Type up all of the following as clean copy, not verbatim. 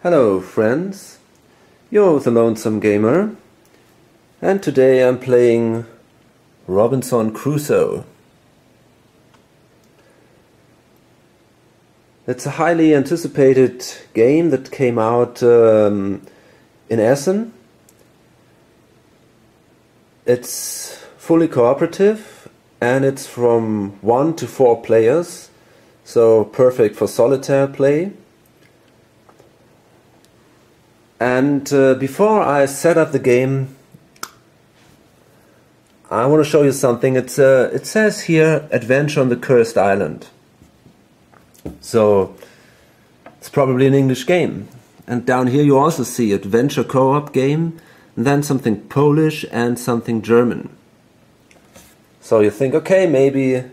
Hello friends, you're the Lonesome Gamer, and today I'm playing Robinson Crusoe. It's a highly anticipated game that came out in Essen. It's fully cooperative and it's from 1 to 4 players, so perfect for solitaire play. And before I set up the game, I want to show you something. It says here, Adventure on the Cursed Island. So it's probably an English game. And down here you also see Adventure Co-op game, and then something Polish and something German. So you think, okay, maybe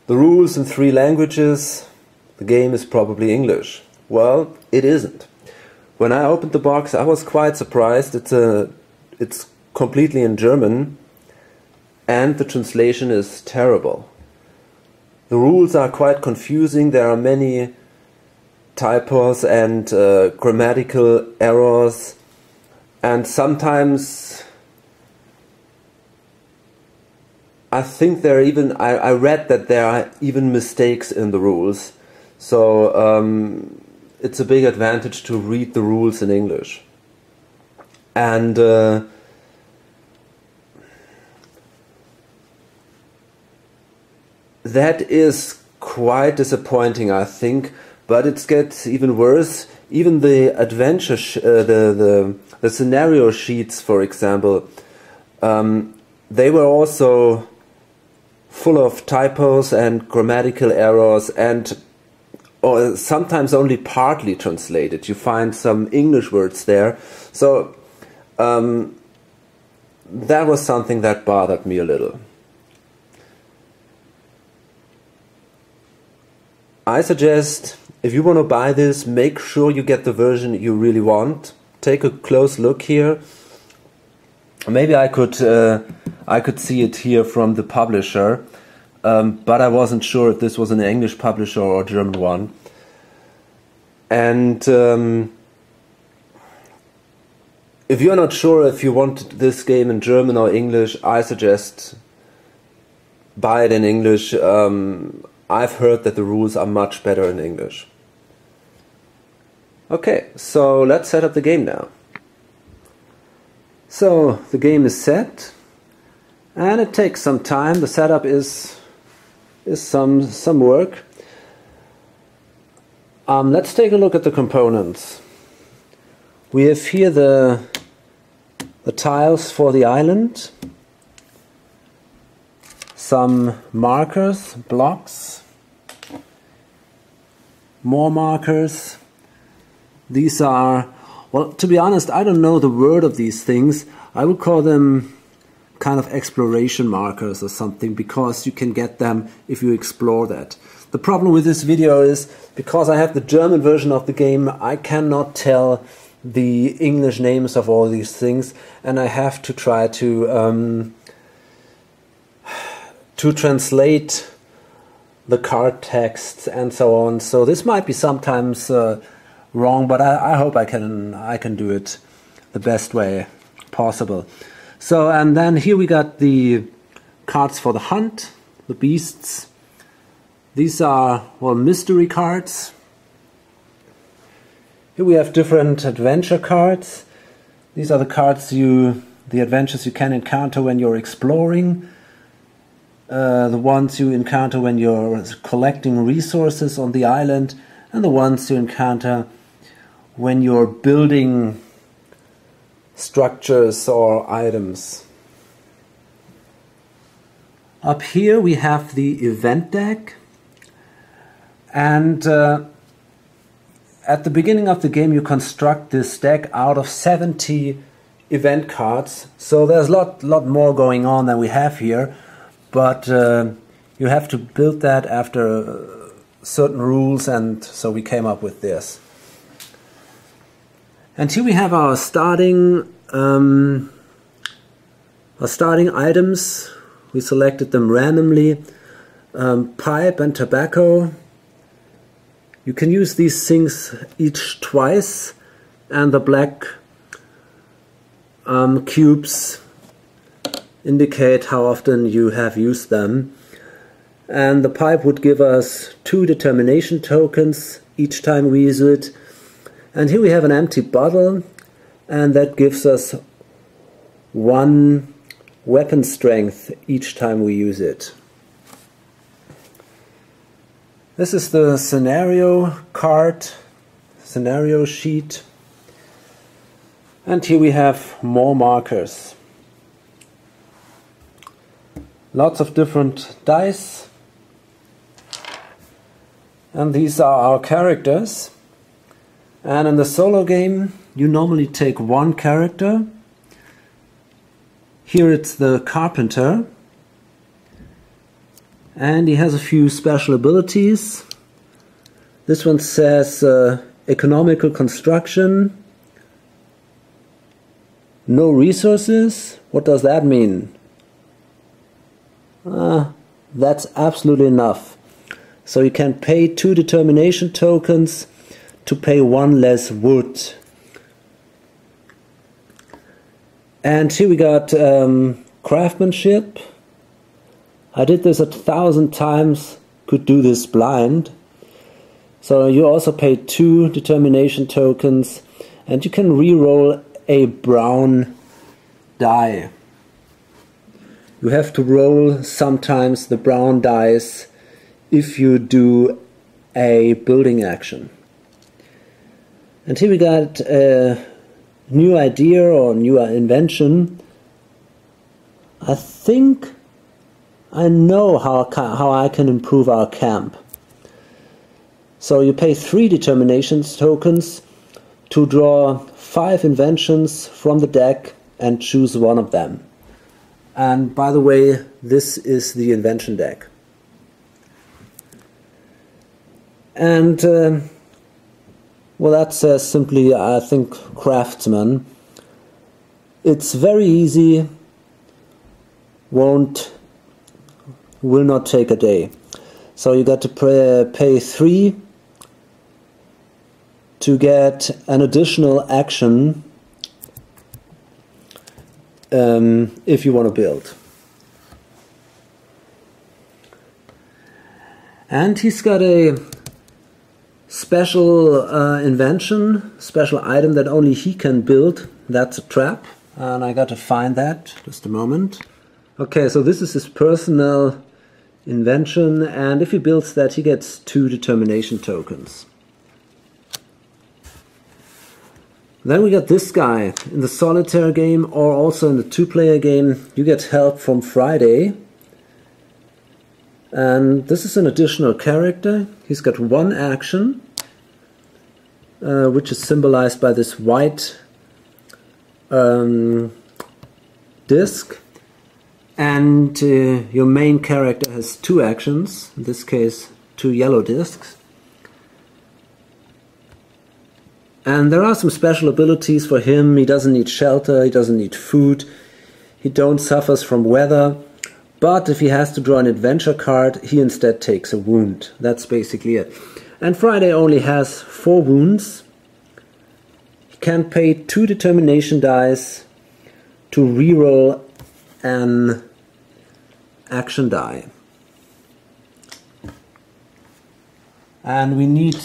the rules in 3 languages, the game is probably English. Well, it isn't. When I opened the box, I was quite surprised. It's completely in German, and the translation is terrible. The rules are quite confusing. There are many typos and grammatical errors, and sometimes I think there are even I read that there are even mistakes in the rules. So it's a big advantage to read the rules in English. And that is quite disappointing, I think, but it gets even worse. Even the adventure, the scenario sheets, for example, they were also full of typos and grammatical errors, and or sometimes only partly translated. You find some English words there. So that was something that bothered me a little. I suggest, if you want to buy this, make sure you get the version you really want. Take a close look here. Maybe I could see it here from the publisher. But I wasn't sure if this was an English publisher or a German one. And if you're not sure if you want this game in German or English, I suggest buy it in English. I've heard that the rules are much better in English. Okay, so let's set up the game now. So the game is set, and it takes some time. The setup is some work. Let's take a look at the components. We have here the tiles for the island, some markers, blocks, more markers. These are, well, to be honest, I don't know the word of these things. I would call them kind of exploration markers or something, because you can get them if you explore that. The problem with this video is, because I have the German version of the game, I cannot tell the English names of all these things, and I have to try to translate the card texts and so on. So this might be sometimes wrong, but I hope I can do it the best way possible. So, and then here we got the cards for the hunt, the beasts. These are, well, mystery cards. Here we have different adventure cards. These are the cards the adventures you can encounter when you're exploring. The ones you encounter when you're collecting resources on the island, and the ones you encounter when you're building structures or items. Up here we have the event deck, and at the beginning of the game you construct this deck out of 70 event cards. So there's a lot more going on than we have here, but you have to build that after certain rules, and so we came up with this. And here we have our starting items. We selected them randomly. Pipe and tobacco. You can use these things each twice, and the black cubes indicate how often you have used them. And the pipe would give us 2 determination tokens each time we use it. And here we have an empty bottle, and that gives us 1 weapon strength each time we use it. This is the scenario card, scenario sheet. And here we have more markers. Lots of different dice. And these are our characters. And in the solo game, you normally take 1 character. Here it's the carpenter. And he has a few special abilities. This one says economical construction. No resources. What does that mean? That's absolutely enough. So you can pay 2 determination tokens to pay 1 less wood. And here we got craftsmanship. I did this 1,000 times, could do this blind. So you also pay 2 determination tokens, and you can re-roll a brown die. You have to roll sometimes the brown dice if you do a building action. And here we got a new idea or new invention. I think I know how I can improve our camp. So you pay 3 determination tokens to draw 5 inventions from the deck and choose one of them. And by the way, this is the invention deck. And well, that says simply, I think, craftsman. It's very easy, will not take a day. So you got to pay 3 to get an additional action if you want to build. And he's got a special invention, special item that only he can build. That's a trap, and I got to find that. Just a moment. Okay, so this is his personal invention, and if he builds that, he gets 2 determination tokens. Then we got this guy. In the solitaire game or also in the 2-player game, you get help from Friday. And this is an additional character. He's got 1 action, which is symbolized by this white disc. And your main character has 2 actions, in this case 2 yellow discs. And there are some special abilities for him. He doesn't need shelter, he doesn't need food, he don't suffers from weather. But if he has to draw an adventure card, he instead takes a wound. That's basically it. And Friday only has 4 wounds. He can pay 2 determination dice to reroll an action die. And we need,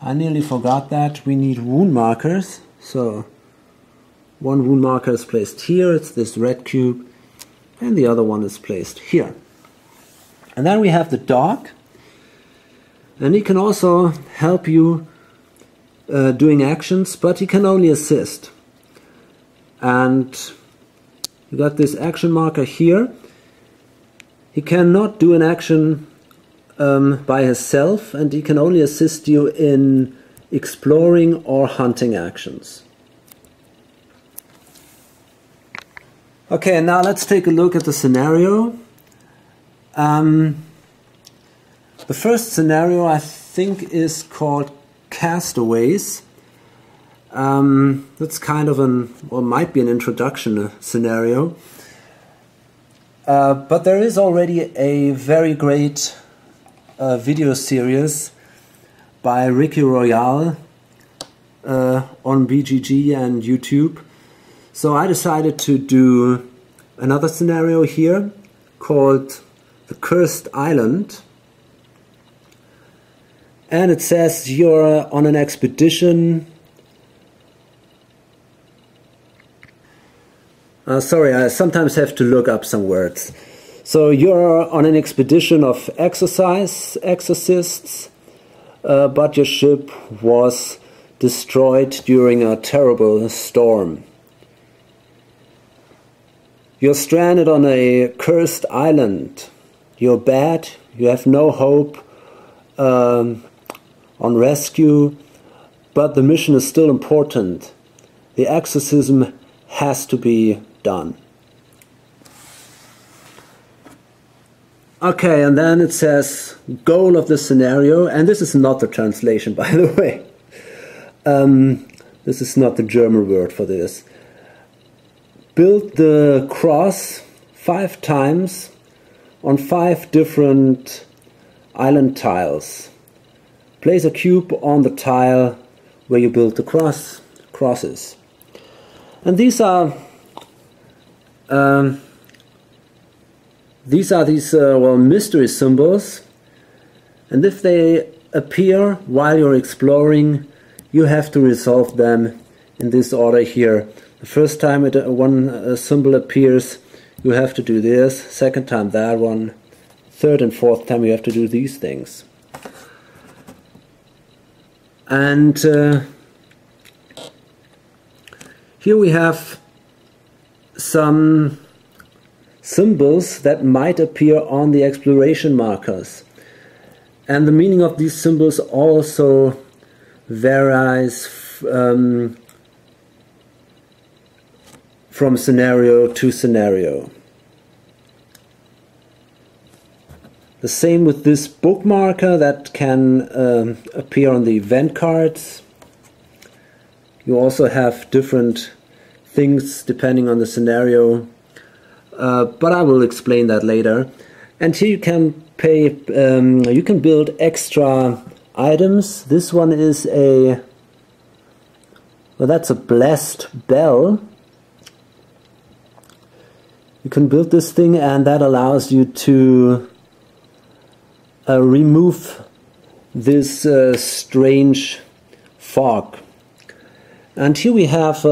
I nearly forgot that, we need wound markers. So 1 wound marker is placed here, it's this red cube, and the other one is placed here. And then we have the dog, and he can also help you doing actions, but he can only assist. And you got this action marker here. He cannot do an action by himself, and he can only assist you in exploring or hunting actions. Okay, now let's take a look at the scenario. The first scenario, I think, is called Castaways. That's kind of might be an introduction scenario. But there is already a very great video series by Ricky Royale on BGG and YouTube. So I decided to do another scenario here called The Cursed Island. And it says you're on an expedition. Sorry, I sometimes have to look up some words. So you're on an expedition of exorcists, but your ship was destroyed during a terrible storm. You're stranded on a cursed island. You're bad, you have no hope on rescue, but the mission is still important. The exorcism has to be done. Okay, and then it says goal of the scenario, and this is not the translation, by the way. This is not the German word for this. Build the cross 5 times on 5 different island tiles. Place a cube on the tile where you build the crosses. And these are these mystery symbols, and if they appear while you're exploring, you have to resolve them in this order here. The first time one symbol appears, you have to do this. Second time that one. Third and fourth time you have to do these things. And here we have some symbols that might appear on the exploration markers. And the meaning of these symbols also varies from scenario to scenario. The same with this bookmarker that can appear on the event cards. You also have different things depending on the scenario, but I will explain that later. And here you can you can build extra items. This one is that's a blessed bell. You can build this thing, and that allows you to remove this strange fog. And here we have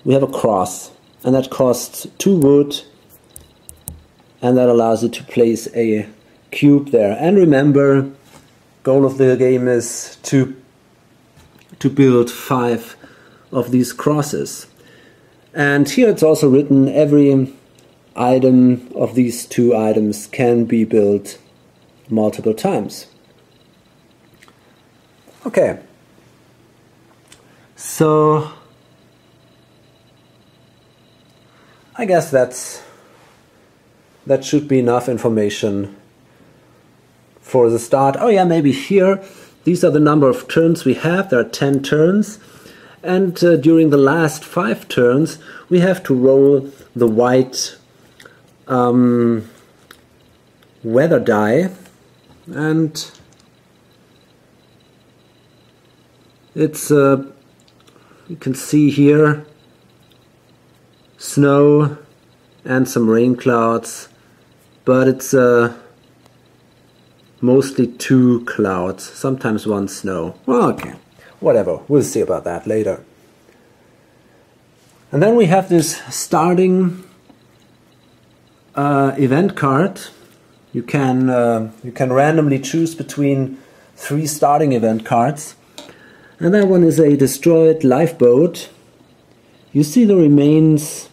we have a cross, and that costs 2 wood, and that allows you to place a cube there. And remember, goal of the game is to build 5 of these crosses. And here it's also written every item of these 2 items can be built multiple times. Okay, so I guess that should be enough information for the start. Oh yeah, maybe here, these are the number of turns we have. There are 10 turns. And during the last 5 turns, we have to roll the white weather die, and it's you can see here snow and some rain clouds, but it's mostly 2 clouds, sometimes 1 snow. Well, okay. Whatever, we'll see about that later. And then we have this starting event card. You can randomly choose between 3 starting event cards. And that one is a destroyed lifeboat. You see the remains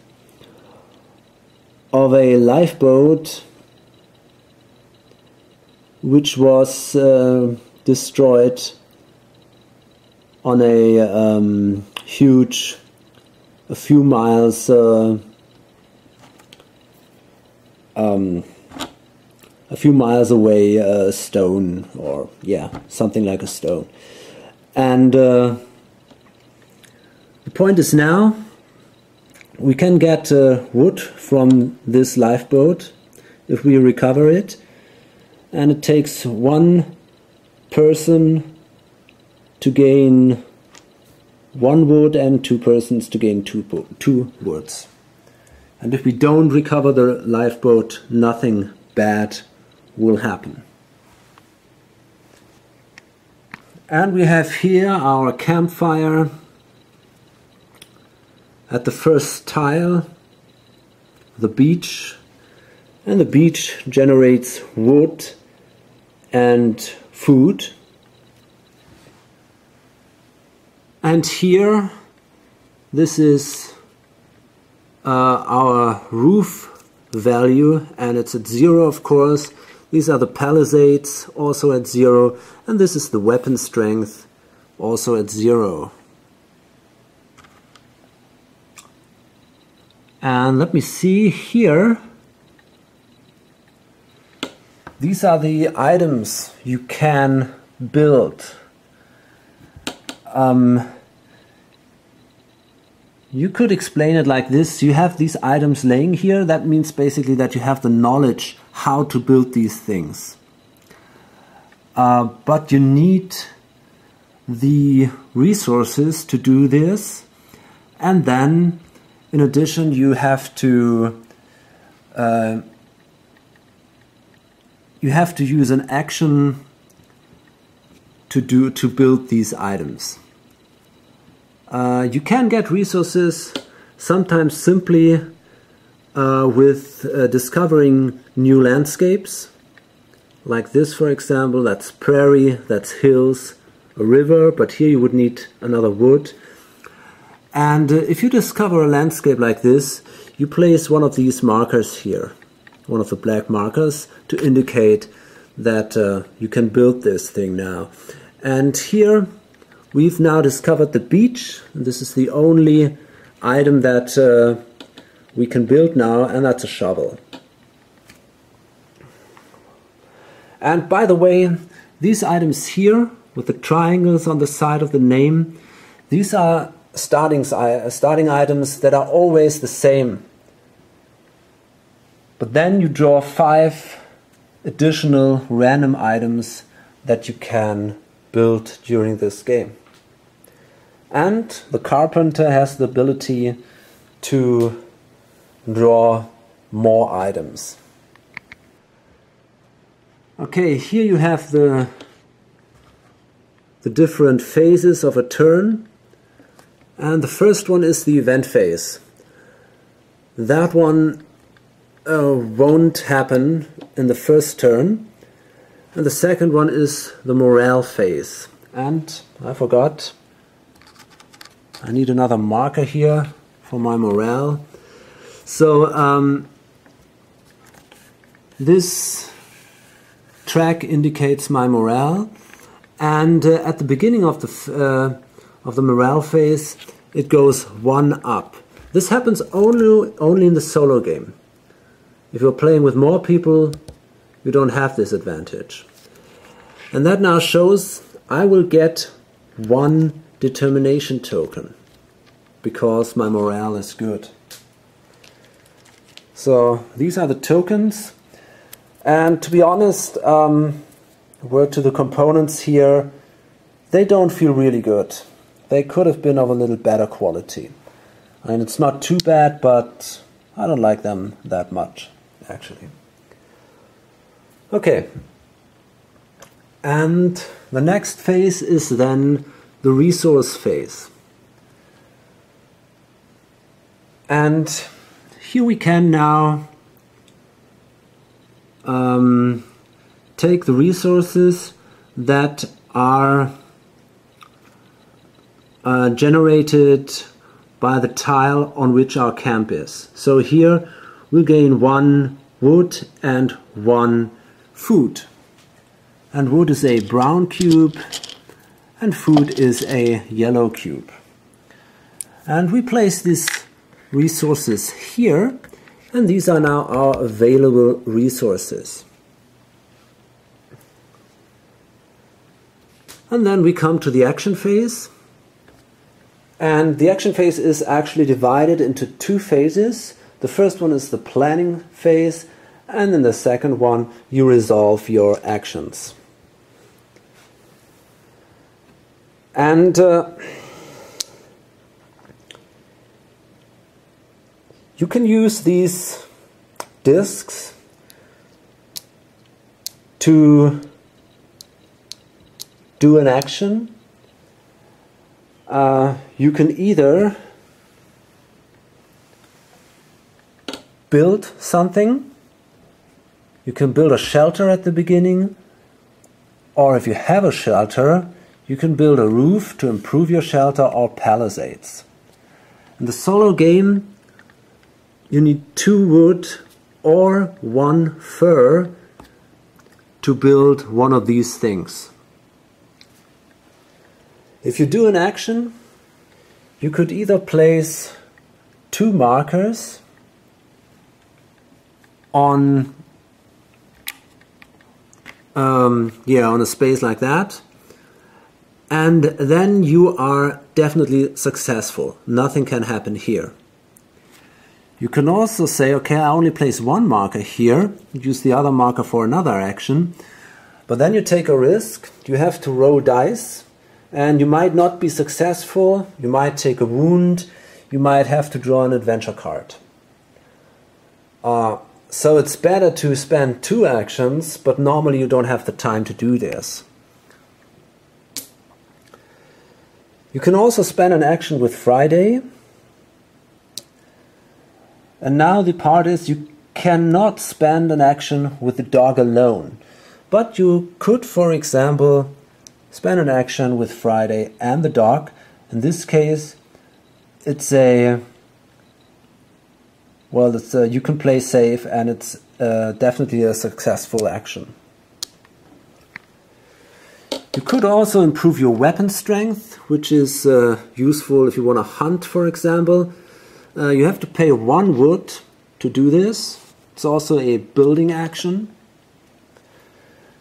of a lifeboat which was destroyed on a few miles away, stone, or yeah, something like a stone. And the point is now we can get wood from this lifeboat if we recover it, and it takes 1 person to gain 1 wood and 2 persons to gain 2 woods. And if we don't recover the lifeboat, nothing bad will happen. And we have here our campfire at the first tile, the beach, and the beach generates wood and food. And here, this is our roof value, and it's at 0, of course. These are the palisades, also at 0, and this is the weapon strength, also at 0. And let me see here. These are the items you can build. You could explain it like this. You have these items laying here. That means basically that you have the knowledge how to build these things. But you need the resources to do this. And then, in addition, you have to use an action to build these items. You can get resources sometimes simply with discovering new landscapes, like this, for example. That's prairie, that's hills, a river, but here you would need another wood. And if you discover a landscape like this, you place one of these markers here, one of the black markers, to indicate that you can build this thing now. And here we've now discovered the beach. This is the only item that we can build now, and that's a shovel. And by the way, these items here with the triangles on the side of the name, these are starting items that are always the same. But then you draw 5 additional random items that you can build during this game. And the carpenter has the ability to draw more items. Okay, here you have the different phases of a turn. And the first one is the event phase. That one won't happen in the first turn. And the second one is the morale phase. And I forgot, I need another marker here for my morale. So this track indicates my morale, and at the beginning of the morale phase it goes 1 up. This happens only in the solo game. If you're playing with more people, you don't have this advantage. And that now shows I will get 1 determination token because my morale is good. So these are the tokens, and to be honest, word to the components here, they don't feel really good. They could have been of a little better quality. And it's not too bad, but I don't like them that much, actually. Okay. And the next phase is then the resource phase. And here we can now take the resources that are generated by the tile on which our camp is. So here we'll gain 1 wood and 1 food. And wood is a brown cube and food is a yellow cube. And we place these resources here, and these are now our available resources. And then we come to the action phase. And the action phase is actually divided into 2 phases. The first one is the planning phase, and in the second one you resolve your actions. And you can use these disks to do an action. You can either build something. You can build a shelter at the beginning, or if you have a shelter, you can build a roof to improve your shelter or palisades. In the solo game, you need 2 wood or 1 fir to build one of these things. If you do an action, you could either place 2 markers on on a space like that, and then you are definitely successful. Nothing can happen here. You can also say, okay, I only place 1 marker here, use the other marker for another action, but then you take a risk. You have to roll dice, and you might not be successful, you might take a wound, you might have to draw an adventure card. So it's better to spend 2 actions, but normally you don't have the time to do this. You can also spend an action with Friday. And now the part is, you cannot spend an action with the dog alone. But you could, for example, spend an action with Friday and the dog. In this case, it's you can play safe, and it's definitely a successful action. You could also improve your weapon strength, which is useful if you want to hunt, for example. You have to pay 1 wood to do this. It's also a building action.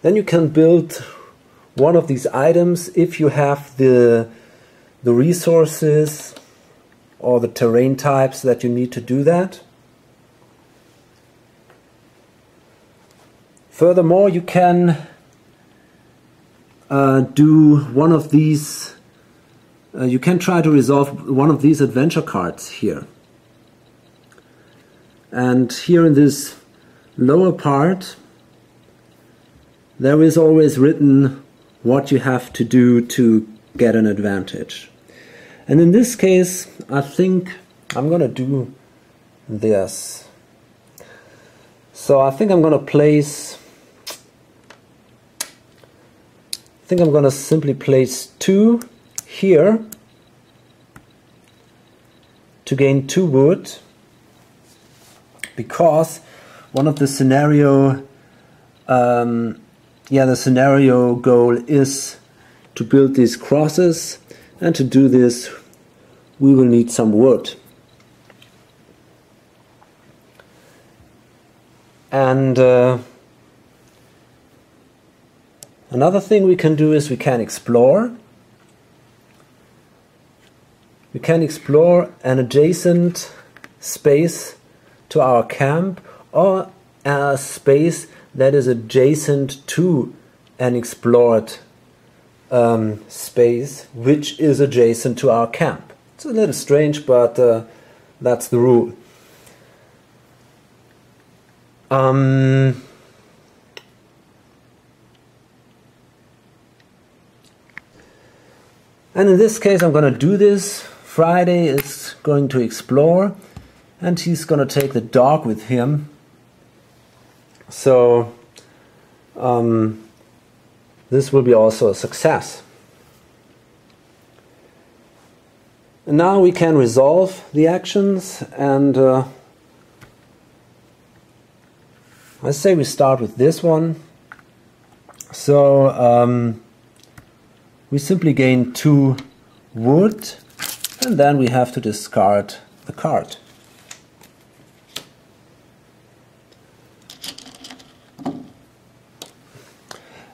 Then you can build one of these items if you have the resources or the terrain types that you need to do that. Furthermore, you can do one of these. You can try to resolve one of these adventure cards here. And here in this lower part, there is always written what you have to do to get an advantage. And in this case, I think I'm going to do this. So I think I'm going to place, simply place 2 here to gain 2 wood, because one of the scenario the scenario goal is to build these crosses, and to do this we will need some wood. And another thing we can do is we can explore. We can explore an adjacent space to our camp, or a space that is adjacent to an explored space which is adjacent to our camp. It's a little strange, but that's the rule. And in this case I'm going to do this. Friday is going to explore, and he's going to take the dog with him. So this will be also a success. And now we can resolve the actions, and I say we start with this one. So we simply gain 2 wood, and then we have to discard the card.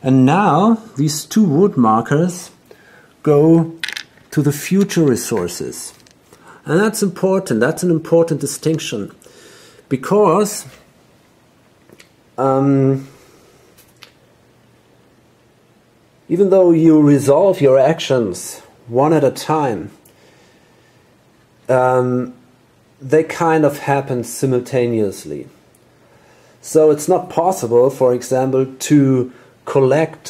And now these 2 wood markers go to the future resources. And that's important. That's an important distinction, because even though you resolve your actions one at a time, they kind of happen simultaneously. So it's not possible, for example, to collect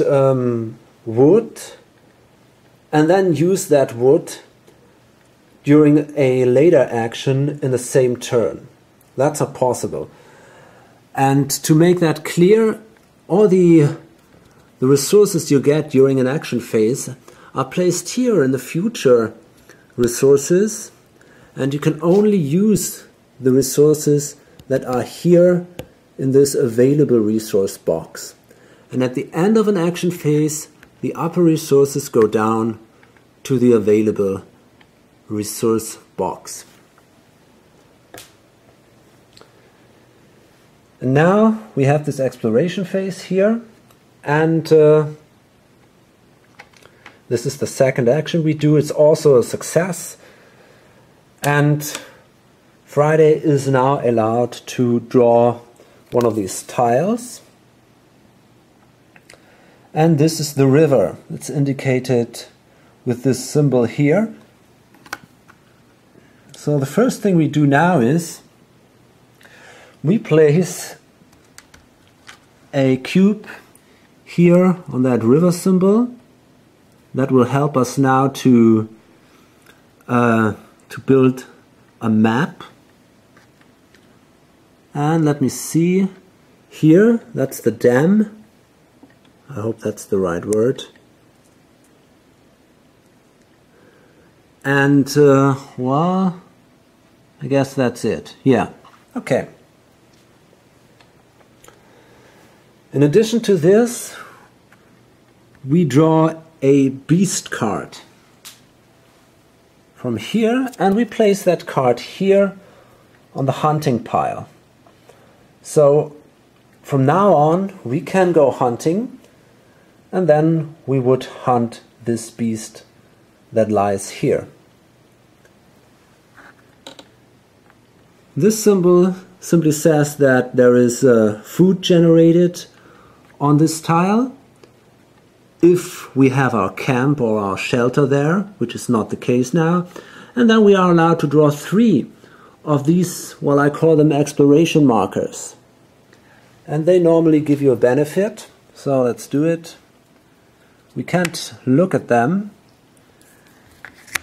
wood and then use that wood during a later action in the same turn. That's not possible. And to make that clear, all the resources you get during an action phase are placed here in the future resources, and you can only use the resources that are here in this available resource box. And at the end of an action phase, the upper resources go down to the available resource box. And now we have this exploration phase here, and this is the second action we do. It's also a success, and Friday is now allowed to draw one of these tiles, and this is the river. It's indicated with this symbol here. So the first thing we do now is we place a cube here on that river symbol. That will help us now to build a map. And let me see here, that's the dam. I hope that's the right word. And well, I guess that's it. Yeah, okay. In addition to this, we draw a beast card from here, and we place that card here on the hunting pile. So from now on we can go hunting, and then we would hunt this beast that lies here. This symbol simply says that there is food generated on this tile if we have our camp or our shelter there, which is not the case now. And then we are allowed to draw 3 of these, well, I call them exploration markers. And they normally give you a benefit. So let's do it. We can't look at them.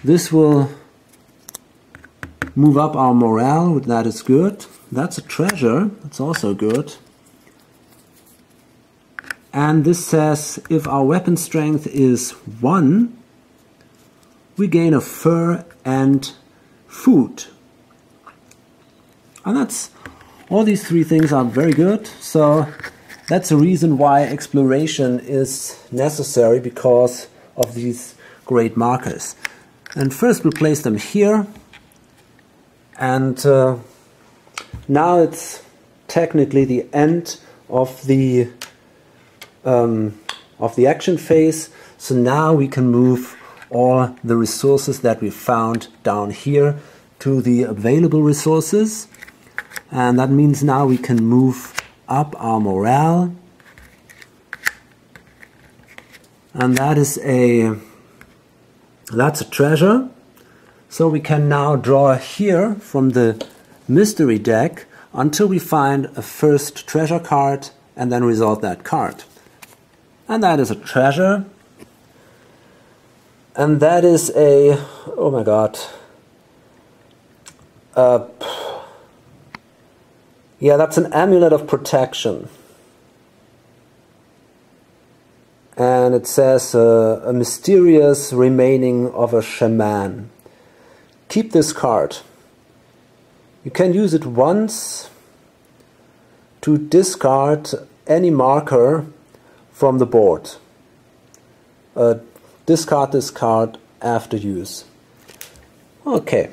This will move up our morale, that is good. That's a treasure, that's also good. And this says if our weapon strength is 1, we gain a fur and food. And that's, all these 3 things are very good. So that's the reason why exploration is necessary, because of these great markers. And first we'll place them here. And now it's technically the end of the action phase. So now we can move all the resources that we found down here to the available resources. And that means now we can move up our morale. And that's a treasure. So we can now draw here from the mystery deck until we find a first treasure card and then resolve that card. And that is a treasure. And that is a, oh my god, yeah, that's an amulet of protection. And it says a mysterious remaining of a shaman. Keep this card. You can use it once to discard any marker from the board. Discard this card after use. Okay.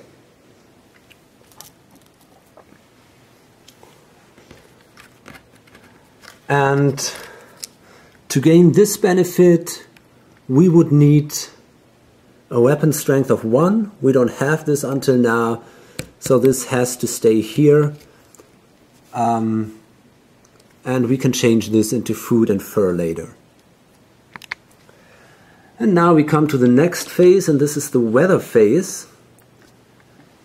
And to gain this benefit, we would need a weapon strength of 1. We don't have this until now, so this has to stay here. And we can change this into food and fur later. And now we come to the next phase, and this is the weather phase.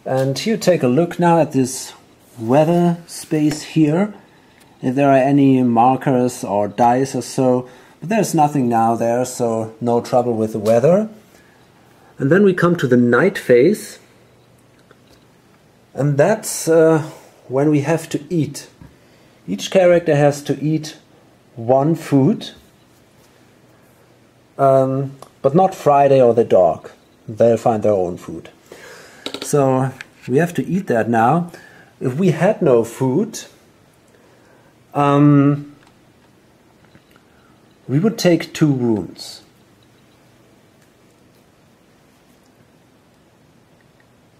And here take a look now at this weather space here. If there are any markers or dice or so, but there's nothing now there, so no trouble with the weather. And then we come to the night phase, and that's when we have to eat. Each character has to eat one food, but not Friday or the dog. They'll find their own food. So we have to eat that now. If we had no food, we would take 2 wounds.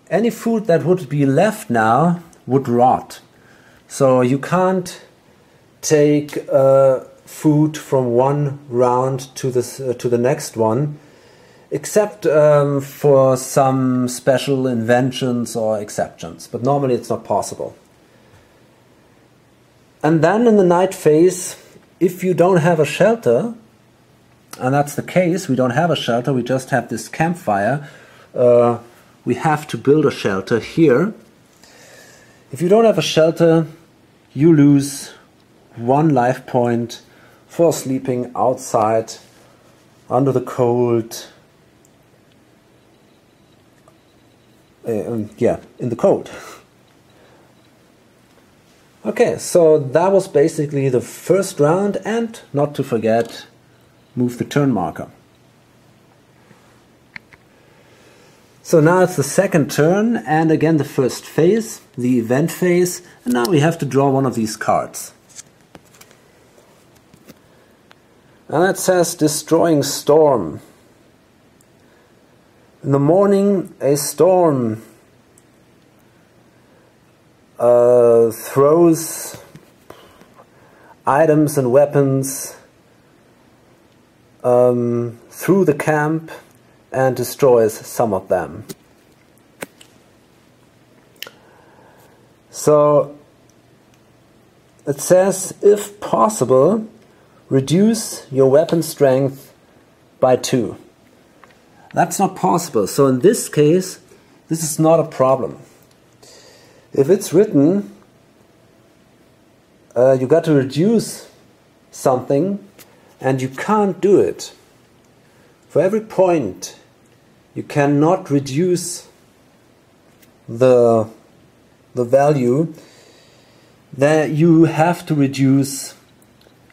Any food that would be left now would rot. So you can't take food from one round to the next one, except for some special inventions or exceptions. But normally it's not possible. And then in the night phase, if you don't have a shelter, and that's the case, we don't have a shelter, we just have this campfire, we have to build a shelter here. If you don't have a shelter, you lose 1 life point for sleeping outside under the cold. In the cold. Okay, so that was basically the first round, and not to forget, move the turn marker. So now it's the second turn, and again the first phase, the event phase, and now we have to draw one of these cards. And it says Destroying Storm. In the morning, a storm throws items and weapons through the camp and destroys some of them. So it says, if possible, reduce your weapon strength by 2. That's not possible. So in this case, this is not a problem. If it's written, you got to reduce something, and you can't do it. For every point, you cannot reduce the value, that you have to reduce,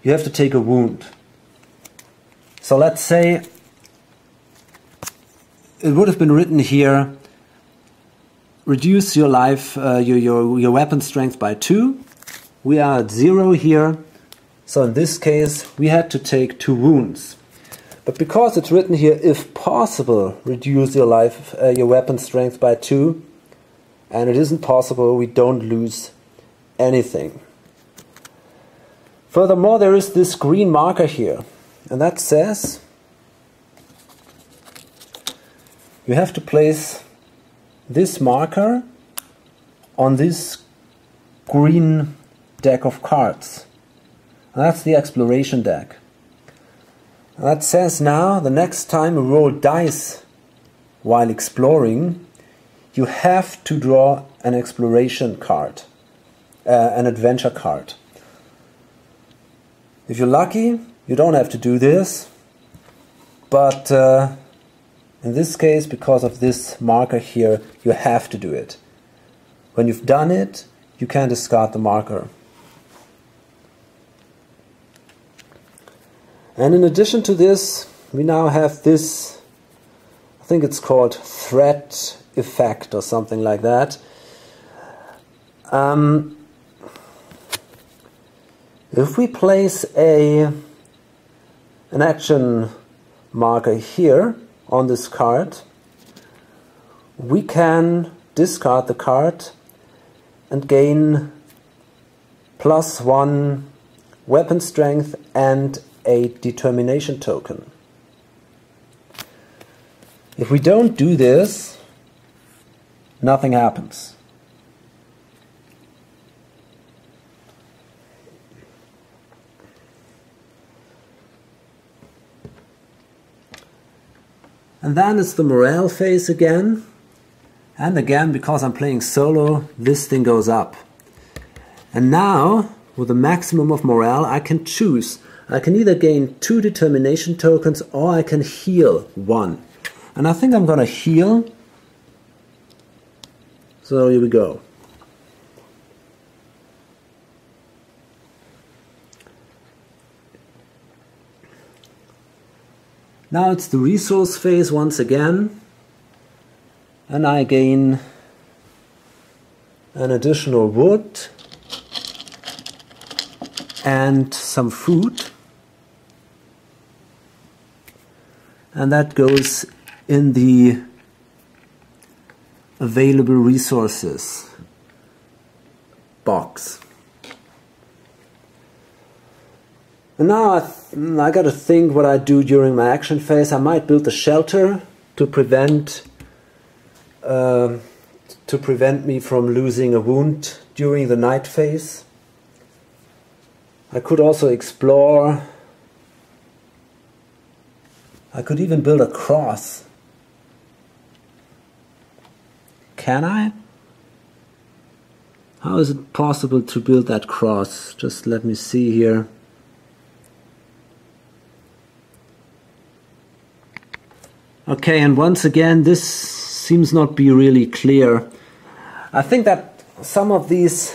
you have to take a wound. So let's say it would have been written here, reduce your life, your weapon strength by 2. We are at 0 here, so in this case we had to take 2 wounds. But because it's written here, if possible, reduce your life, your weapon strength by 2, and it isn't possible, we don't lose anything. Furthermore, there is this green marker here, and that says you have to place this marker on this green deck of cards. And that's the exploration deck. And that says now, the next time you roll dice while exploring, you have to draw an exploration card, an adventure card. If you're lucky, you don't have to do this, but in this case, because of this marker here, you have to do it. When you've done it, you can discard the marker. And in addition to this, we now have this, I think it's called threat effect or something like that. If we place an action marker here on this card, we can discard the card and gain +1 weapon strength and a determination token. If we don't do this, nothing happens. And then it's the morale phase again. And again, because I'm playing solo, this thing goes up. And now, with the maximum of morale, I can choose. I can either gain 2 determination tokens or I can heal 1. And I think I'm gonna heal. So here we go. Now it's the resource phase once again, and I gain an additional wood and some food, and that goes in the available resources box. And now I gotta think what I do during my action phase. I might build a shelter to prevent me from losing a wound during the night phase. I could also explore. I could even build a cross. Can I? How is it possible to build that cross? Just let me see here. Okay, and once again, this seems not be really clear. I think that some of these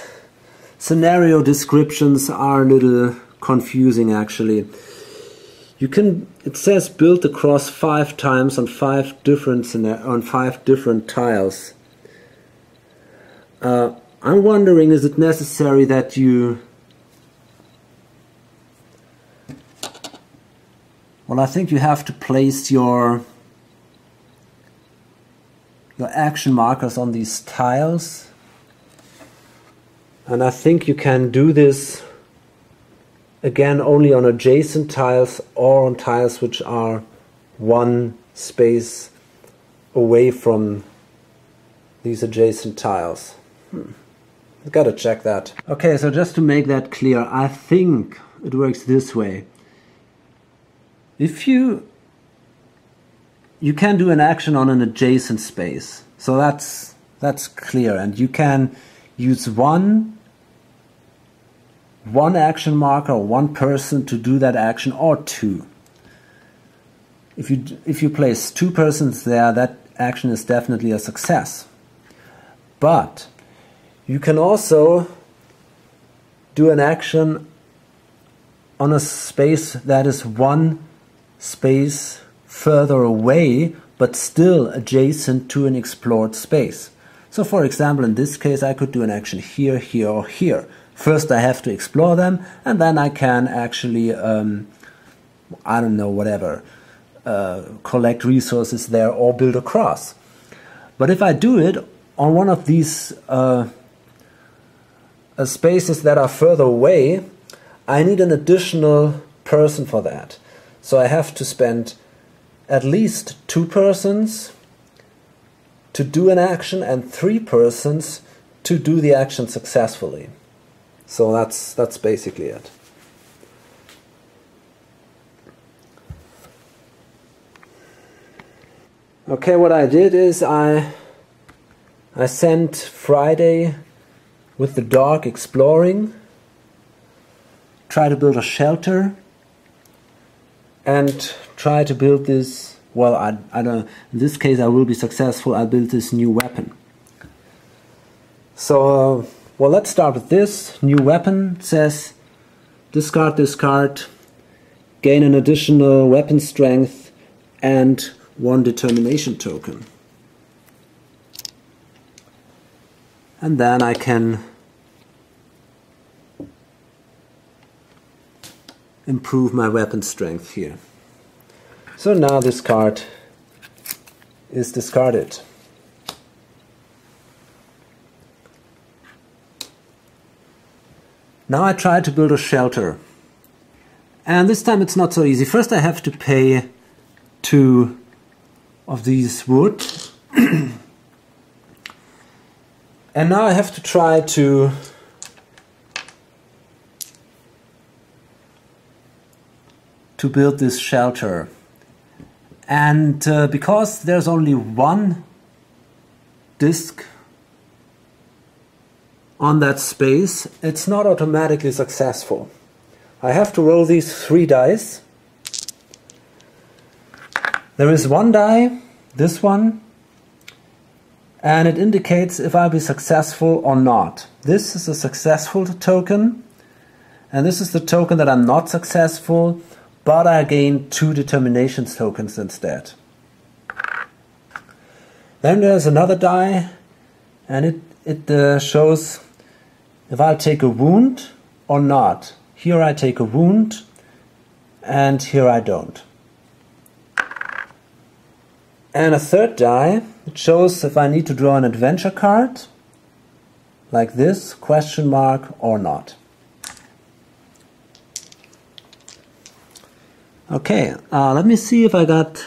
scenario descriptions are a little confusing actually. It says build the cross 5 times on 5 different tiles. I'm wondering, is it necessary that you... Well, I think you have to place your action markers on these tiles, and I think you can do this again only on adjacent tiles or on tiles which are 1 space away from these adjacent tiles. I've got to check that. Okay, so just to make that clear, I think it works this way. If you can do an action on an adjacent space, so that's clear, and you can use one action marker or 1 person to do that action, or 2. If you place 2 persons there, that action is definitely a success. But you can also do an action on a space that is 1 space further away, but still adjacent to an explored space. So for example, in this case, I could do an action here, here, or here. First I have to explore them, and then I can actually, I don't know, whatever, collect resources there or build a cross. But if I do it on one of these spaces that are further away, I need an additional person for that. So I have to spend at least 2 persons to do an action and 3 persons to do the action successfully. So that's basically it. Okay, what I did is I sent Friday with the dog exploring, try to build a shelter, and try to build this, well, I don't, in this case I will be successful. I built this new weapon. So, well, let's start with this. New weapon says discard this card, gain an additional weapon strength and 1 determination token. And then I can improve my weapon strength here. So now this card is discarded. Now I try to build a shelter. And this time it's not so easy. First I have to pay 2 of these wood. And now I have to try to build this shelter. And because there's only one disk on that space, it's not automatically successful. I have to roll these 3 dice. There is one die, this one, and it indicates if I'll be successful or not. This is a successful token, and this is the token that I'm not successful, but I gain 2 determination tokens instead. Then there's another die, and it shows if I'll take a wound or not. Here I take a wound, and here I don't. And a third die, it shows if I need to draw an adventure card, like this, question mark or not. Okay, let me see if I got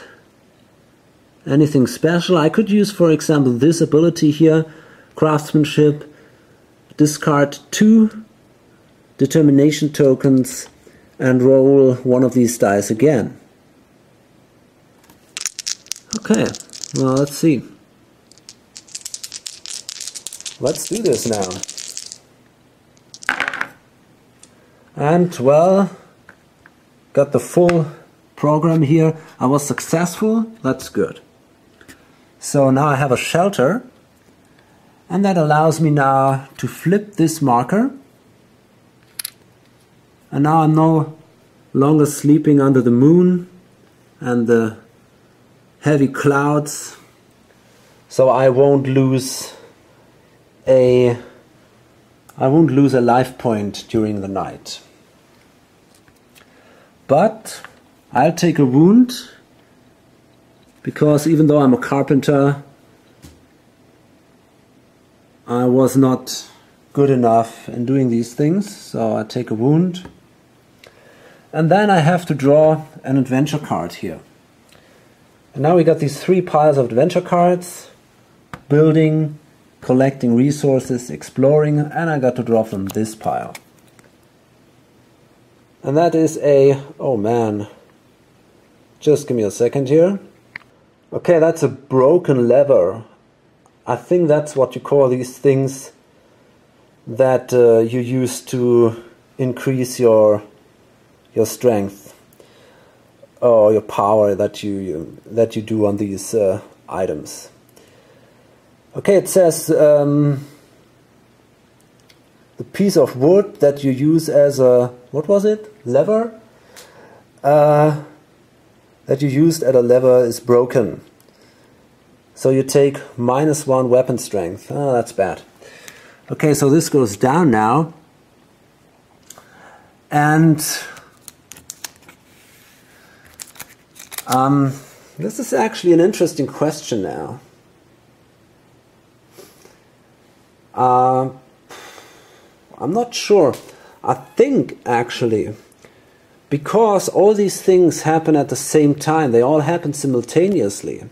anything special. I could use, for example, this ability here, craftsmanship, discard 2 determination tokens and roll one of these dice again. Okay, well, let's see. Let's do this now. And, well, got the full program here. I was successful, that's good. So now I have a shelter, and that allows me now to flip this marker. And now I'm no longer sleeping under the moon and the heavy clouds, so I won't lose a life point during the night. But I'll take a wound, because even though I'm a carpenter, I was not good enough in doing these things, so I take a wound. And then I have to draw an adventure card here. And now we got these 3 piles of adventure cards: building, collecting resources, exploring, and I got to draw from this pile. And that is a, oh man, just give me a second here. Okay, that's a broken lever. I think that's what you call these things that you use to increase your strength or your power that you do on these items. Okay, it says the piece of wood that you use as a, what was it? Lever? That you used at a lever is broken. So you take -1 weapon strength. Oh, that's bad. Okay, so this goes down now. And this is actually an interesting question now. I'm not sure. I think actually, because all these things happen at the same time, they all happen simultaneously.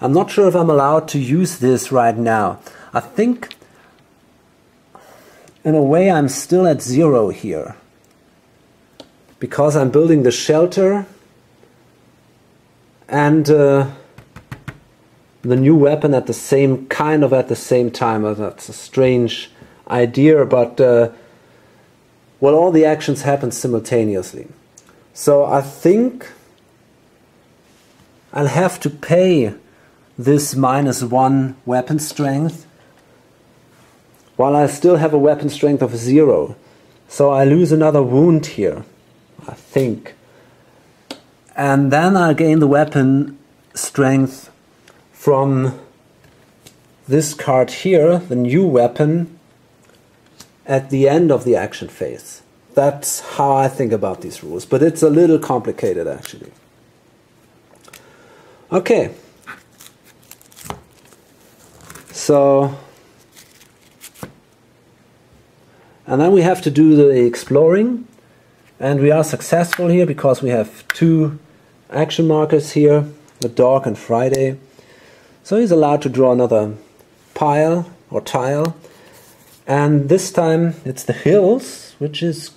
I'm not sure if I'm allowed to use this right now. I think, in a way, I'm still at 0 here, because I'm building the shelter and the new weapon at the same time. That's a strange idea, but well, all the actions happen simultaneously. So I think I'll have to pay this -1 weapon strength while I still have a weapon strength of 0. So I lose another wound here, I think. And then I'll gain the weapon strength from this card here, the new weapon, at the end of the action phase. That's how I think about these rules, but it's a little complicated actually. Okay. So, and then we have to do the exploring, and we are successful here because we have 2 action markers here, the dog and Friday. So he's allowed to draw another pile or tile, and this time it's the hills, which is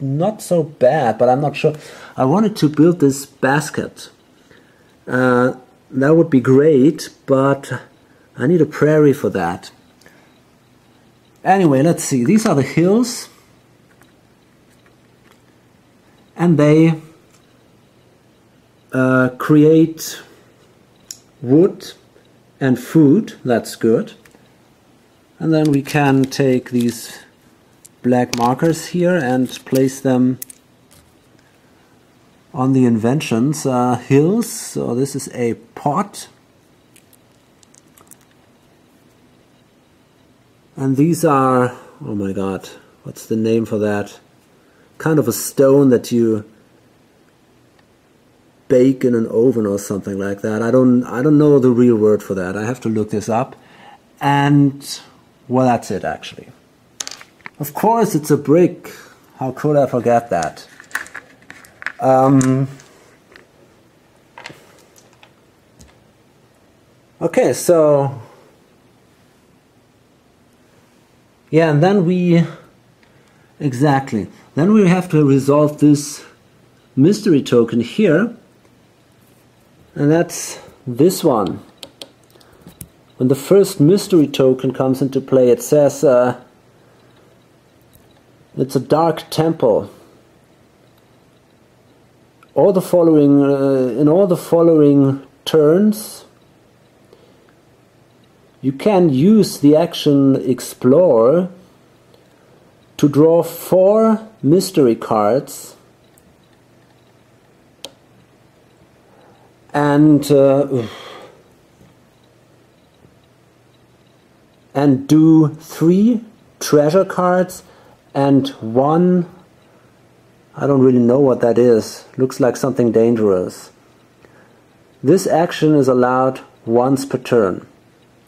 not so bad, but I'm not sure. I wanted to build this basket. That would be great, but I need a prairie for that. Anyway, let's see. These are the hills. And they create wood and food. That's good. And then we can take these black markers here and place them on the inventions hills. So this is a pot. And these are, oh my god, what's the name for that? Kind of a stone that you bake in an oven or something like that. I don't know the real word for that. I have to look this up. And well, that's it actually. Of course it's a brick. How could I forget that? Okay, so yeah, and then we then we have to resolve this mystery token here, and that's this one. When the first mystery token comes into play, it says it's a dark temple. All the following in all the following turns, you can use the action Explore to draw 4 mystery cards and do 3 treasure cards and 1, I don't really know what that is, looks like something dangerous. This action is allowed once per turn.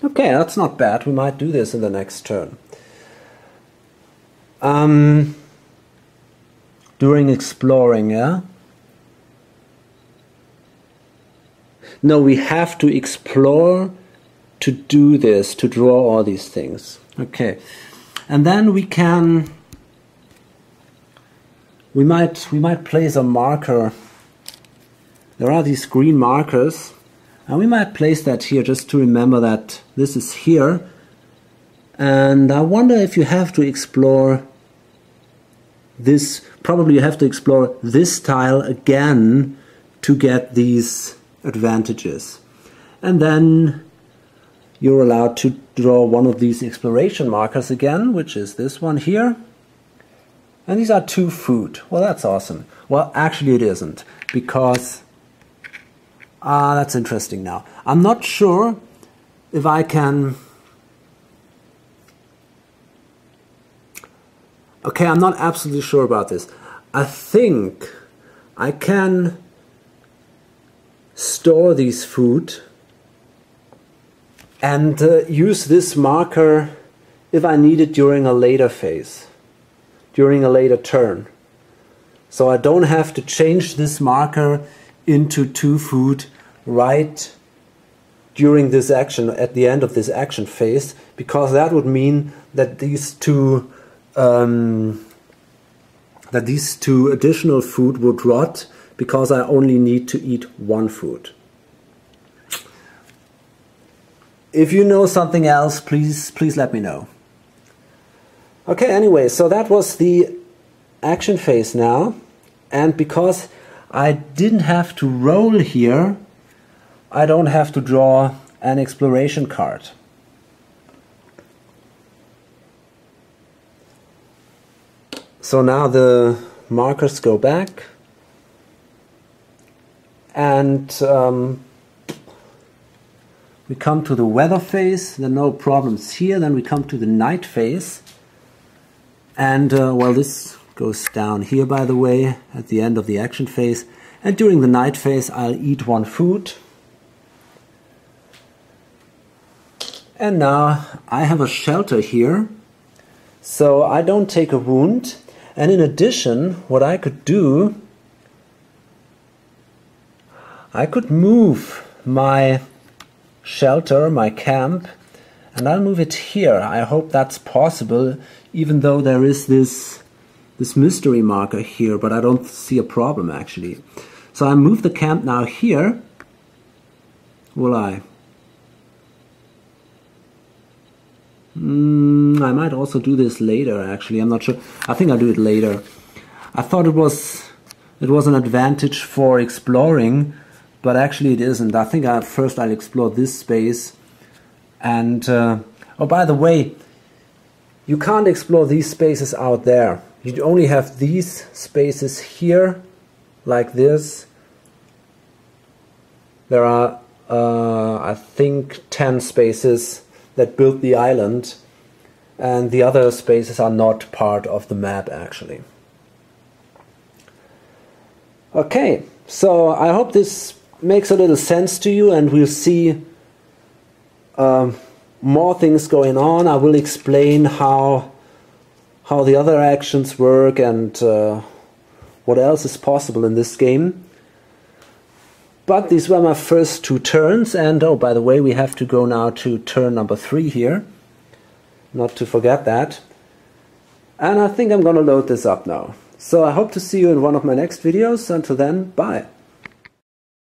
Okay, that's not bad. We might do this in the next turn. During exploring, yeah? No, we have to explore to do this, to draw all these things. Okay, and then we can, we might place a marker. There are these green markers. And we might place that here just to remember that this is here. And I wonder if you have to explore this, probably you have to explore this tile again to get these advantages. And then you're allowed to draw one of these exploration markers again, which is this one here. And these are 2 food. Well, that's awesome. Well, actually it isn't, because that's interesting now. I'm not sure if I can... Okay, I'm not absolutely sure about this. I think I can store these food and use this marker if I need it during a later phase, during a later turn. So I don't have to change this marker into 2 food right during this action, at the end of this action phase, because that would mean that these two additional food would rot, because I only need to eat 1 food. If you know something else, please let me know. Okay, anyway, so that was the action phase now, and because I didn't have to roll here, I don't have to draw an exploration card. So now the markers go back, and we come to the weather phase. There are no problems here. Then we come to the night phase, and well, this goes down here, by the way, at the end of the action phase. And during the night phase, I'll eat 1 food. And now I have a shelter here, so I don't take a wound. And in addition, what I could do, I could move my shelter, my camp, and I'll move it here. I hope that's possible, even though there is this this mystery marker here, but I don't see a problem actually. So I move the camp now here. Will I? I might also do this later actually, I'm not sure. I think I'll do it later. I thought it was an advantage for exploring, but actually it isn't. I think first I'll explore this space. And, oh, by the way, you can't explore these spaces out there. You only have these spaces here, like this. There are, I think, 10 spaces that build the island, and the other spaces are not part of the map, actually. Okay, so I hope this makes a little sense to you, and we'll see more things going on. I will explain how the other actions work and what else is possible in this game. But these were my first 2 turns, and oh, by the way, we have to go now to turn number 3 here. Not to forget that. And I think I'm gonna load this up now. So I hope to see you in one of my next videos. Until then, bye.